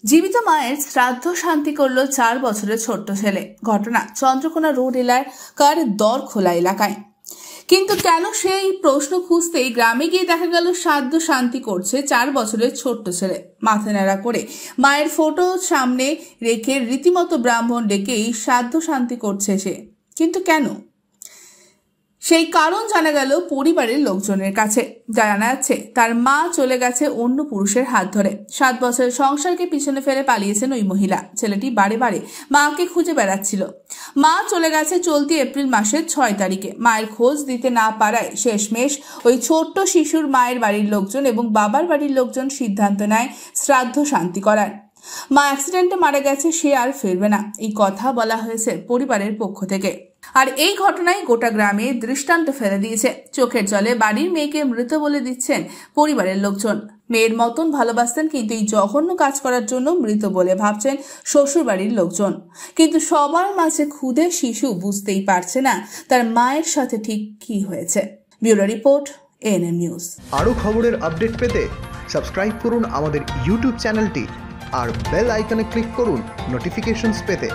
জীবিত মায়ের শ্রাদ্ধ শান্তি করল 4 বছরের ছোট্ট ছেলে। ঘটনা চন্দ্রকোনা রোড এলাকার দরখোলা এলাকায়। কিন্তু কেন সেই প্রশ্ন খুঁজতেই গ্রামে গিয়ে দেখা গেল শ্রাদ্ধ শান্তি করছে 4 বছরের ছোট্ট ছেলে। মাথা নেড়া করে মায়ের ফটো সামনে রেখে রীতিমতো ব্রাহ্মণ ডেকেই শ্রাদ্ধ শান্তি করছে সে। কিন্তু কেন? সেই কারণ জানা গেল পরিবারের লোকজনের কাছে। জানা যাচ্ছে তার মা চলে গেছে অন্য পুরুষের হাত ধরে। 7 বছরের সংসারকে পিছনে ফেলে পালিয়েছেন ওই মহিলা। ছেলেটি বারে বারে মাকে খুঁজে বেড়াচ্ছিল। মা চলে গেছে চলতি এপ্রিল মাসের 6 তারিখে। মায়ের খোঁজ দিতে না পারায় শেষমেশ ওই ছোট্ট শিশুর মায়ের বাড়ির লোকজন এবং বাবার বাড়ির লোকজন সিদ্ধান্ত নেয় শ্রাদ্ধ শান্তি করার। মা অ্যাক্সিডেন্টে মারা গেছে, সে আর ফিরবে না, এই কথা বলা হয়েছে পরিবারের পক্ষ থেকে। আর এই ঘটনায় গোটা গ্রামে দৃষ্টান্ত ফেলে দিয়েছে। চোখের জলে বাড়ির মেয়েকে মৃত বলে দিচ্ছেন পরিবারের লোকজন। মেয়ের মতন ভালোবাসতেন, কিন্তু এই জঘন্য কাজ করার জন্য মৃত বলে ভাবছেন শ্বশুর বাড়ির লোকজন। কিন্তু সবার মাঝে ক্ষুদে শিশু বুঝতেই পারছে না তার মায়ের সাথে ঠিক কি হয়েছে। Bureau report, ANM news. আরো খবরের আপডেট পেতে সাবস্ক্রাইব করুন আমাদের ইউটিউব চ্যানেলটি আর বেল আইকনে ক্লিক করুন নোটিফিকেশনস পেতে।